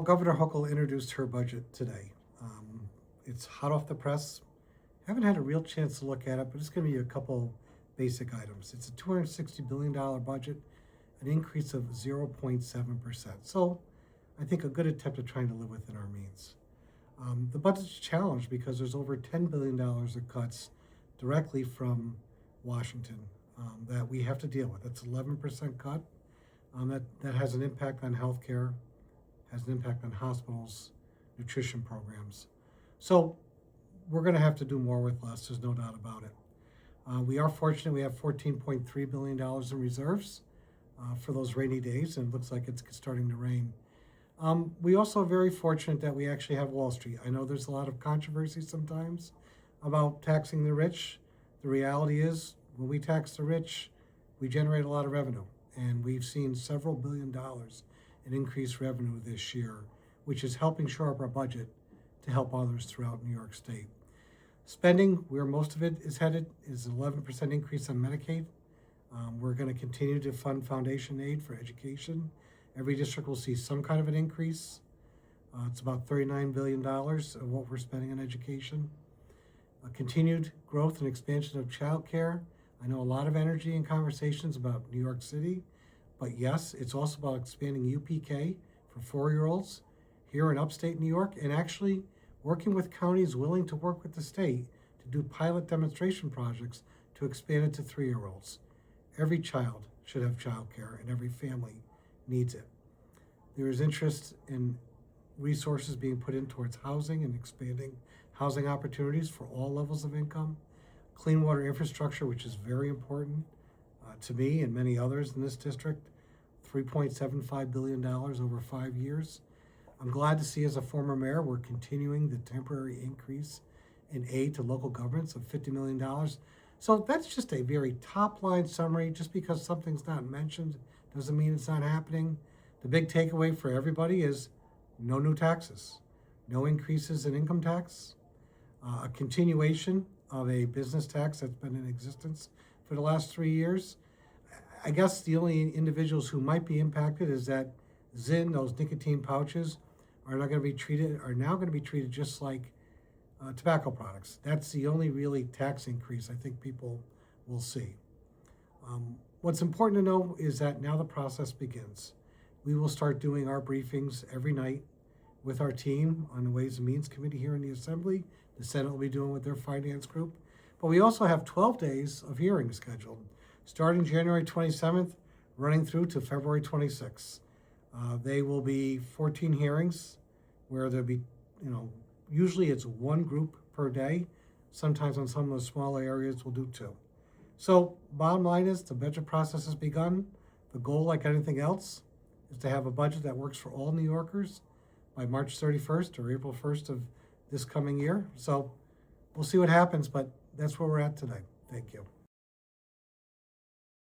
Well, Governor Hochul introduced her budget today. It's hot off the press. Haven't had a real chance to look at it, but it's going to be a couple basic items. It's a $260 billion budget, an increase of 0.7%. So I think a good attempt at trying to live within our means. The budget's challenged because there's over $10 billion of cuts directly from Washington that we have to deal with. That's 11% cut. That has an impact on healthcare, has an impact on hospitals, nutrition programs. So we're going to have to do more with less. There's no doubt about it. We are fortunate. We have $14.3 billion in reserves for those rainy days, and it looks like it's starting to rain. We also are very fortunate that we actually have Wall Street. I know there's a lot of controversy sometimes about taxing the rich. The reality is, when we tax the rich, we generate a lot of revenue. And we've seen several $1 billion in increased revenue this year, which is helping shore up our budget to help others throughout New York State. Spending, where most of it is headed, is an 11% increase on Medicaid. We're going to continue to fund foundation aid for education. Every district will see some kind of an increase. It's about $39 billion of what we're spending on education. Continued growth and expansion of childcare. I know a lot of energy and conversations about New York City, but yes, it's also about expanding UPK for 4-year-olds here in upstate New York, and actually working with counties willing to work with the state to do pilot demonstration projects to expand it to 3-year-olds. Every child should have childcare, and every family needs it. There is interest in resources being put in towards housing and expanding housing opportunities for all levels of income. Clean water infrastructure, which is very important to me and many others in this district, $3.75 billion over 5 years. I'm glad to see, as a former mayor, we're continuing the temporary increase in aid to local governments of $50 million. So that's just a very top-line summary. Just because something's not mentioned doesn't mean it's not happening. The big takeaway for everybody is no new taxes, no increases in income tax, a continuation of a business tax that's been in existence for the last 3 years. I guess the only individuals who might be impacted is that Zyn, those nicotine pouches, are now going to be treated just like tobacco products. That's the only really tax increase I think people will see. What's important to know is that now the process begins. We will start doing our briefings every night with our team on the Ways and Means Committee here in the Assembly. The Senate will be doing with their finance group. But we also have 12 days of hearings scheduled, starting January 27th, running through to February 26th. They will be 14 hearings where there'll be, usually it's one group per day. Sometimes on some of the smaller areas, we'll do 2. So bottom line is the budget process has begun. The goal, like anything else, is to have a budget that works for all New Yorkers by March 31st or April 1st of this coming year. So we'll see what happens, but that's where we're at today. Thank you.